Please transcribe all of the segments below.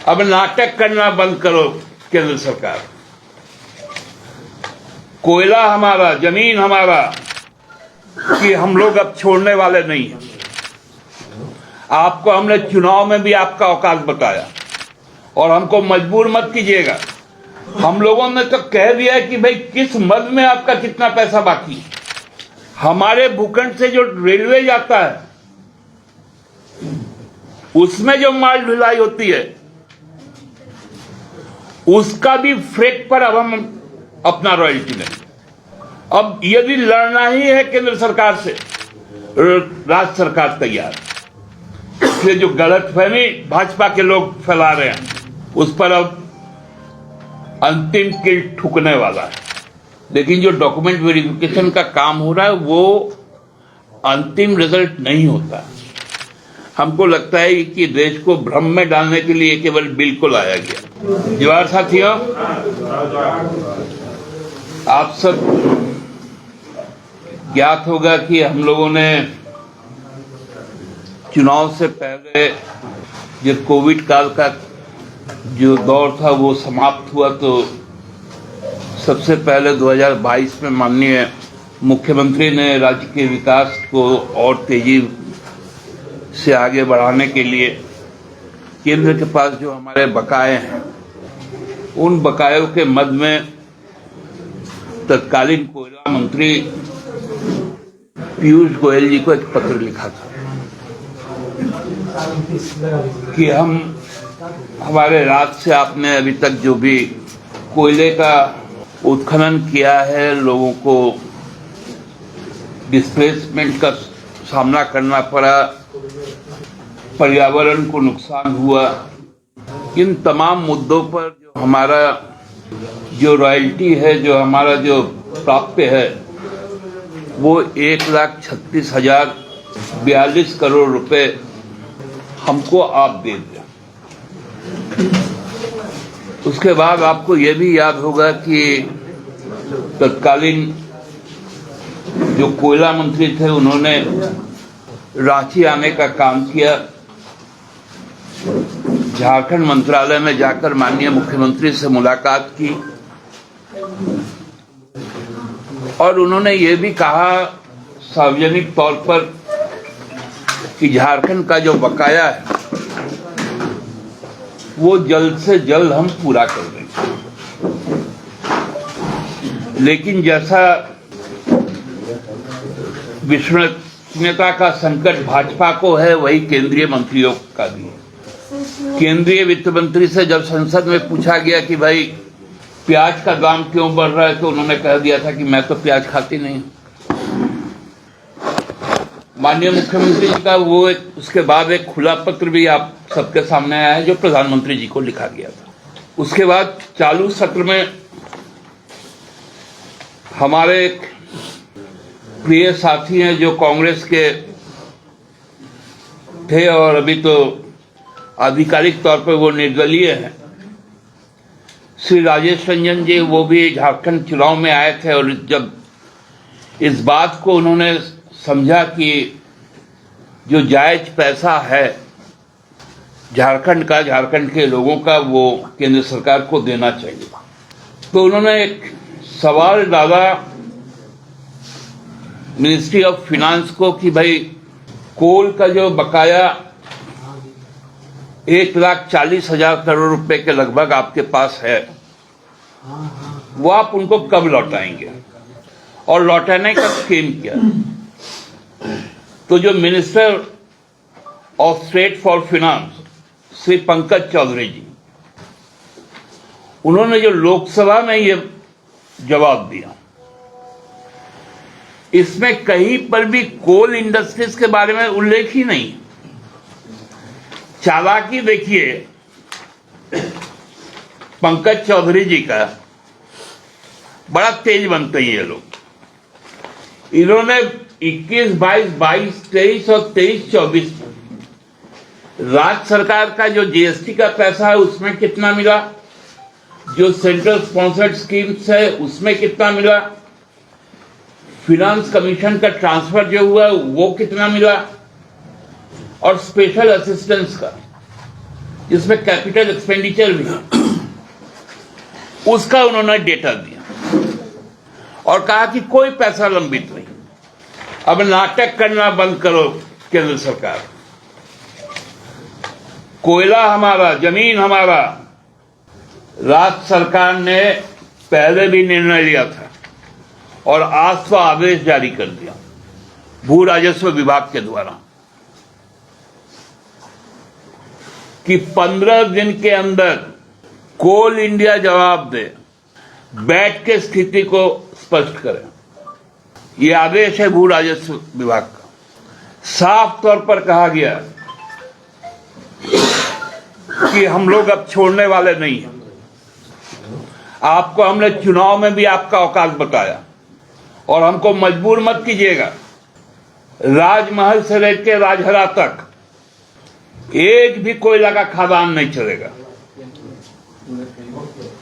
अब नाटक करना बंद करो केंद्र सरकार। कोयला हमारा, जमीन हमारा, कि हम लोग अब छोड़ने वाले नहीं हैं। आपको हमने चुनाव में भी आपका औकात बताया और हमको मजबूर मत कीजिएगा। हम लोगों ने तो कह दिया है कि भाई किस मद में आपका कितना पैसा बाकी है। हमारे भूखंड से जो रेलवे जाता है उसमें जो माल ढुलाई होती है उसका भी फ्रेट पर अब हम अपना रॉयल्टी लेंगे। अब यदि लड़ना ही है केंद्र सरकार से, राज्य सरकार तैयार है। इसलिए जो गलतफहमी भाजपा के लोग फैला रहे हैं उस पर अब अंतिम कील ठुकने वाला है। लेकिन जो डॉक्यूमेंट वेरिफिकेशन का काम हो रहा है वो अंतिम रिजल्ट नहीं होता। हमको लगता है कि देश को भ्रम में डालने के लिए केवल बिल को लाया गया। जवाहर साथियों, आप सब ज्ञात होगा कि हम लोगों ने चुनाव से पहले जब कोविड काल का जो दौर था वो समाप्त हुआ तो सबसे पहले 2022 में माननीय मुख्यमंत्री ने राज्य के विकास को और तेजी से आगे बढ़ाने के लिए केंद्र के पास जो हमारे बकाए हैं उन बकायों के मद में तत्कालीन कोयला मंत्री पीयूष गोयल जी को एक पत्र लिखा था कि हमारे राज्य से आपने अभी तक जो भी कोयले का उत्खनन किया है, लोगों को डिस्प्लेसमेंट का सामना करना पड़ा, पर्यावरण को नुकसान हुआ, इन तमाम मुद्दों पर जो हमारा जो रॉयल्टी है, जो हमारा जो प्राप्य है वो 1,36,042 करोड़ रुपए हमको आप दे दें। उसके बाद आपको ये भी याद होगा कि तत्कालीन जो कोयला मंत्री थे उन्होंने रांची आने का काम किया, झारखंड मंत्रालय में जाकर माननीय मुख्यमंत्री से मुलाकात की और उन्होंने ये भी कहा सार्वजनिक तौर पर कि झारखंड का जो बकाया है वो जल्द से जल्द हम पूरा कर देंगे। लेकिन जैसा विश्वसनीयता का संकट भाजपा को है वही केंद्रीय मंत्रियों का भी है। केंद्रीय वित्त मंत्री से जब संसद में पूछा गया कि भाई प्याज का दाम क्यों बढ़ रहा है तो उन्होंने कह दिया था कि मैं तो प्याज खाती नहीं। माननीय मुख्यमंत्री जी का वो उसके बाद एक खुला पत्र भी आप सबके सामने आया है जो प्रधानमंत्री जी को लिखा गया था। उसके बाद चालू सत्र में हमारे एक प्रिय साथी हैं जो कांग्रेस के थे और अभी तो आधिकारिक तौर पर वो निर्दलीय हैं, श्री राजेश रंजन जी, वो भी झारखंड चुनाव में आए थे और जब इस बात को उन्होंने समझा कि जो जायज पैसा है झारखंड का, झारखंड के लोगों का, वो केंद्र सरकार को देना चाहिए, तो उन्होंने एक सवाल डाला मिनिस्ट्री ऑफ फाइनेंस को कि भाई कोल का जो बकाया 1,40,000 करोड़ रुपए के लगभग आपके पास है वो आप उनको कब लौटाएंगे और लौटाने का स्कीम क्या। तो जो minister of state for finance Shri Pankaj Chaudhary ji, उन्होंने जो लोकसभा में ये जवाब दिया इसमें कहीं पर भी कोल इंडस्ट्रीज के बारे में उल्लेख ही नहीं। चालाकी देखिए पंकज चौधरी जी का, बड़ा तेज बनते हैं ये लोग। इन्होंने 21, 22, 23 और 23-24 राज्य सरकार का जो जीएसटी का पैसा है उसमें कितना मिला, जो सेंट्रल स्पॉन्सर्ड स्कीम्स है उसमें कितना मिला, फिनांस कमीशन का ट्रांसफर जो हुआ वो कितना मिला और स्पेशल असिस्टेंस का जिसमें कैपिटल एक्सपेंडिचर भी है, उसका उन्होंने डेटा दिया और कहा कि कोई पैसा लंबित नहीं, अब नाटक करना बंद करो केंद्र सरकार। कोयला हमारा, जमीन हमारा, राज्य सरकार ने पहले भी निर्णय लिया था और आज तो आदेश जारी कर दिया भू राजस्व विभाग के द्वारा कि 15 दिन के अंदर कोल इंडिया जवाब दे, बैठ के स्थिति को स्पष्ट करे। ये आदेश है भू राजस्व विभाग का। साफ तौर पर कहा गया कि हम लोग अब छोड़ने वाले नहीं हैं। आपको हमने चुनाव में भी आपका औकात बताया और हमको मजबूर मत कीजिएगा। राजमहल से लेकर राजहरा तक एक भी कोयला का खदान नहीं चलेगा,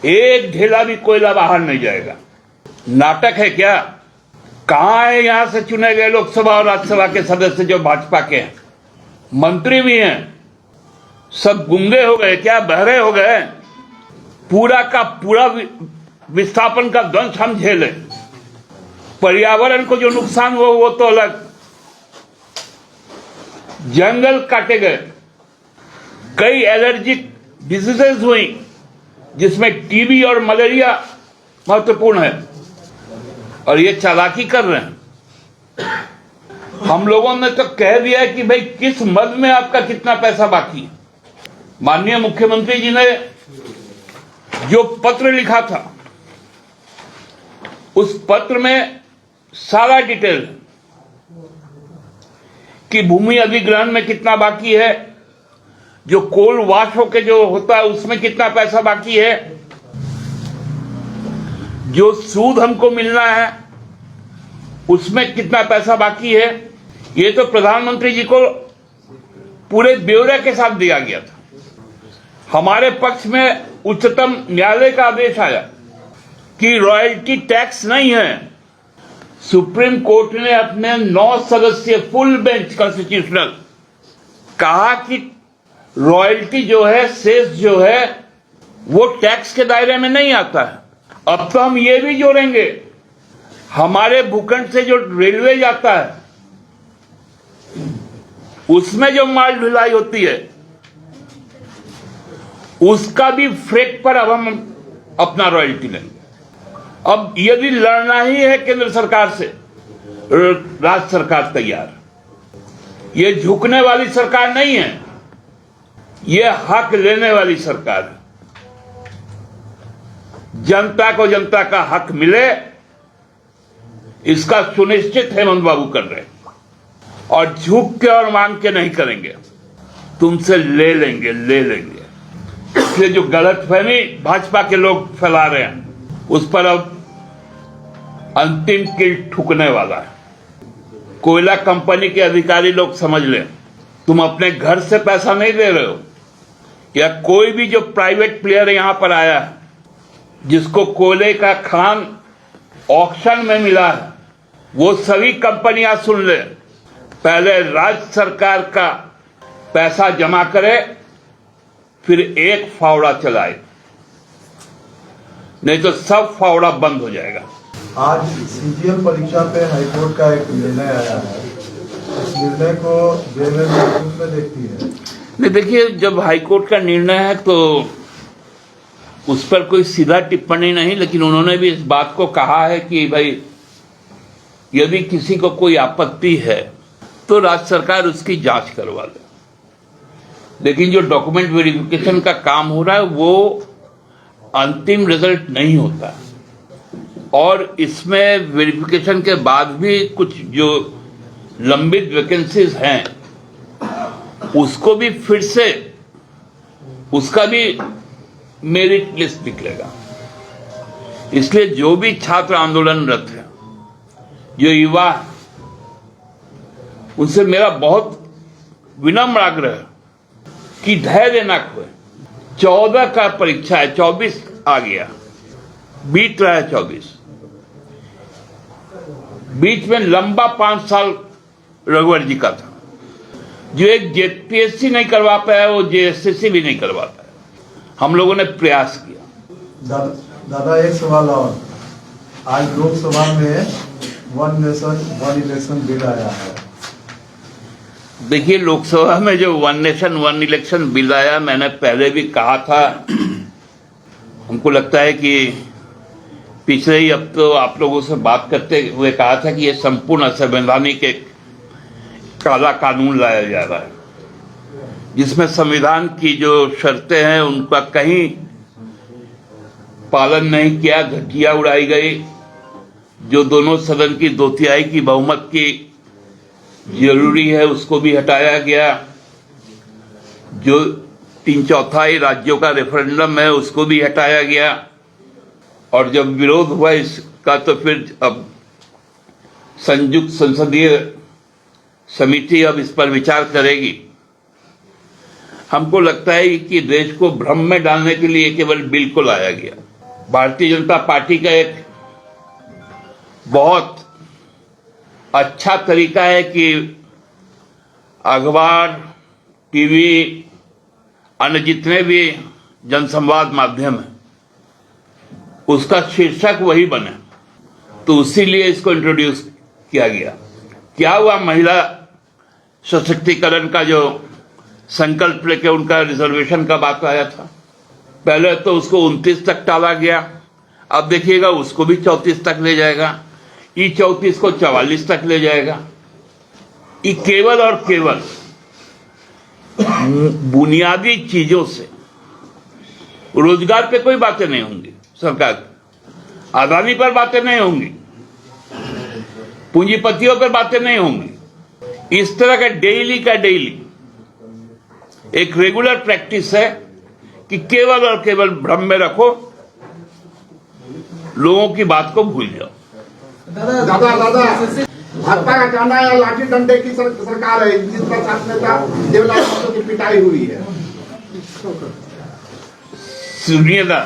एक ढेला भी कोयला बाहर नहीं जाएगा। नाटक है क्या? कहां है यहां से चुने गए लोकसभा और राज्यसभा के सदस्य जो भाजपा के हैं, मंत्री भी हैं, सब गूंगे हो गए क्या? बहरे हो गए? पूरा का पूरा विस्थापन का ध्वंस हम झेले, पर्यावरण को जो नुकसान हुआ वो तो अलग, जंगल काटे गए, कई एलर्जिक डिजीजेस हुई जिसमें टीबी और मलेरिया महत्वपूर्ण है, और ये चालाकी कर रहे हैं। हम लोगों ने तो कह दिया है कि भाई किस मद में आपका कितना पैसा बाकी है। माननीय मुख्यमंत्री जी ने जो पत्र लिखा था उस पत्र में सारा डिटेल कि भूमि अधिग्रहण में कितना बाकी है, जो कोल वाश होके जो होता है उसमें कितना पैसा बाकी है, जो सूद हमको मिलना है उसमें कितना पैसा बाकी है। ये तो प्रधानमंत्री जी को पूरे ब्यौरे के साथ दिया गया था। हमारे पक्ष में उच्चतम न्यायालय का आदेश आया कि रॉयल्टी टैक्स नहीं है। सुप्रीम कोर्ट ने अपने 9 सदस्यीय फुल बेंच कॉन्स्टिट्यूशनल कहा कि रॉयल्टी जो है, सेस जो है, वो टैक्स के दायरे में नहीं आता है। अब तो हम ये भी जोड़ेंगे, हमारे भूखंड से जो रेलवे जाता है उसमें जो माल ढुलाई होती है उसका भी फ्रेट पर अब हम अपना रॉयल्टी लेंगे। अब यदि लड़ना ही है केंद्र सरकार से, राज्य सरकार तैयार। ये झुकने वाली सरकार नहीं है, ये हक लेने वाली सरकार है। जनता को जनता का हक मिले, इसका सुनिश्चित हेमंत बाबू कर रहे हैं, और झुक के और मांग के नहीं करेंगे। तुमसे ले लेंगे, ले लेंगे। इसलिए जो गलतफहमी भाजपा के लोग फैला रहे हैं उस पर अब अंतिम कील ठुकने वाला है। कोयला कंपनी के अधिकारी लोग समझ लें, तुम अपने घर से पैसा नहीं दे रहे हो, या कोई भी जो प्राइवेट प्लेयर यहां पर आया है जिसको कोयले का खान ऑक्शन में मिला है, वो सभी कंपनियां सुन ले, पहले राज्य सरकार का पैसा जमा करे, फिर एक फावड़ा चलाए, नहीं तो सब फावड़ा बंद हो जाएगा। आज सीजीएल परीक्षा पे हाईकोर्ट का एक निर्णय आया है, इस निर्णय को जेएमएम में देखती है? नहीं, देखिए, जब हाईकोर्ट का निर्णय है तो उस पर कोई सीधा टिप्पणी नहीं, लेकिन उन्होंने भी इस बात को कहा है कि भाई यदि किसी को कोई आपत्ति है तो राज्य सरकार उसकी जांच करवा ले, लेकिन जो डॉक्यूमेंट वेरिफिकेशन का काम हो रहा है वो अंतिम रिजल्ट नहीं होता, और इसमें वेरिफिकेशन के बाद भी कुछ जो लंबित वैकेंसीज हैं उसको भी फिर से उसका भी मेरिट लिस्ट निकलेगा। इसलिए जो भी छात्र आंदोलनरत है, जो युवा, उनसे मेरा बहुत विनम्र आग्रह है कि धैर्य न खोए। 14 का परीक्षा है, 24 आ गया, बीत रहा है 24, बीच में लंबा 5 साल रघुवर जी का था। जो एक जेपीएससी नहीं करवा पाया वो जेएसएससी भी नहीं करवा पाया। हम लोगों ने प्रयास किया। दादा एक सवाल और, आज लोकसभा में one nation one election bill आया है। देखिए, लोकसभा में जो one nation one election bill आया, मैंने पहले भी कहा था, हमको लगता है कि पिछले ही अब तो आप लोगों से बात करते हुए कहा था कि ये संपूर्ण असंवैधानिक एक काला कानून लाया जा रहा है, जिसमें संविधान की जो शर्तें हैं उनका कहीं पालन नहीं किया, घटिया उड़ाई गई। जो दोनों सदन की 2/3 की बहुमत की जरूरी है उसको भी हटाया गया। जो 3/4 राज्यों का रेफरेंडम है उसको भी हटाया गया। और जब विरोध हुआ इसका तो फिर अब संयुक्त संसदीय समिति अब इस पर विचार करेगी। हमको लगता है कि देश को भ्रम में डालने के लिए केवल बिल को लाया गया। भारतीय जनता पार्टी का एक बहुत अच्छा तरीका है कि अखबार, टीवी, अन्य जितने भी जनसंवाद माध्यम है उसका शीर्षक वही बने, तो इसीलिए इसको इंट्रोड्यूस किया गया। क्या हुआ, महिला सशक्तिकरण का जो संकल्प लेके उनका रिजर्वेशन का बात आया था, पहले तो उसको 29 तक टाला गया, अब देखिएगा उसको भी 34 तक ले जाएगा, E34 को 44 तक ले जाएगा। ये केवल और केवल बुनियादी चीजों से, रोजगार पे कोई बातें नहीं होंगी, सरकार अदानी पर बातें नहीं होंगी, पूंजीपतियों पर बातें नहीं होंगी। इस तरह का डेली एक रेगुलर प्रैक्टिस है कि केवल और केवल भ्रम में रखो, लोगों की बात को भूल जाओ। दादा भाजपा का कहना है लाठी डंडे की सरकार है, जिस पर साथ नेता देवलाल महतो की पिटाई हुई है। सुनिए ना,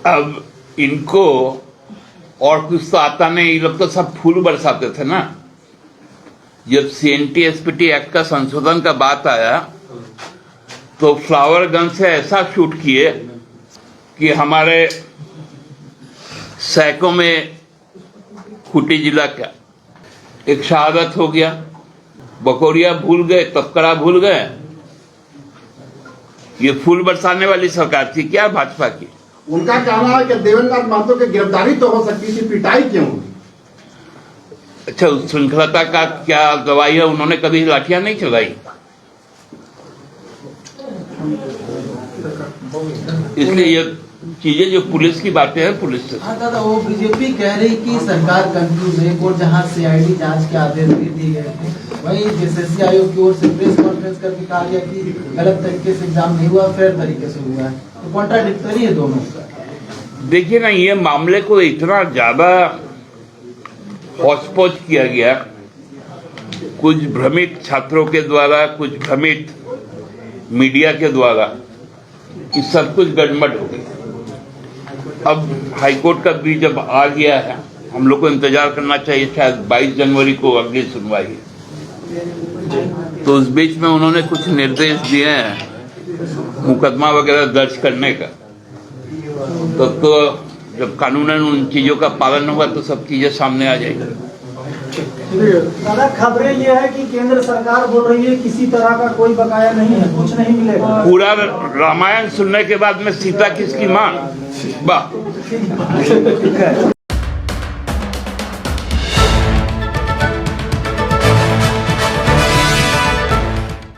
अब इनको और कुछ तो आता नहीं, ये लोग तो सब फूल बरसाते थे ना। जब CNT-SPT एक्ट का संशोधन का बात आया तो फ्लावर गन से ऐसा शूट किए कि हमारे सैकों में खूंटी जिला का एक शहादत हो गया। बकोरिया भूल गए, तपकड़ा भूल गए। ये फूल बरसाने वाली सरकार थी क्या भाजपा की? उनका कहना है कि देवेंद्र महतो की गिरफ्तारी तो हो सकती थी, पिटाई क्यों हुई? अच्छा, उस श्रृंखलता का क्या गवाही है? उन्होंने कभी लाठियां नहीं चलाई, इसलिए ये चीजें जो पुलिस की बातें हैं पुलिस से। हाँ दादा, वो बीजेपी कह रही कि सरकार कंफ्यूज है, कोर्ट जहां CID जांच के आदेश भी दिए गए थे, वहीं JSSC आयोग की ओर से प्रेस कॉन्फ्रेंस करके कहा गया कि गलत तरीके से एग्जाम नहीं हुआ, फेयर तरीके से हुआ है, तो कॉन्ट्राडिक्टरी है दोनों। देखिए ना, ये मामले को इतना ज्यादा हौच-पौच किया गया, कुछ भ्रमित छात्रों के द्वारा, कुछ भ्रमित मीडिया के द्वारा, कि सब कुछ गड़बड़ हो गई। अब हाईकोर्ट का भी जब आ गया है, हम लोग को इंतजार करना चाहिए, शायद 22 जनवरी को अगली सुनवाई है। तो उस बीच में उन्होंने कुछ निर्देश दिए हैं मुकदमा वगैरह दर्ज करने का। तो जब कानूनन उन चीजों का पालन होगा तो सब चीजें सामने आ जाएंगी। दादा, खबरें ये है कि केंद्र सरकार बोल रही है किसी तरह का कोई बकाया नहीं है, कुछ नहीं मिलेगा। पूरा रामायण सुनने के बाद में सीता किसकी मां? वाह।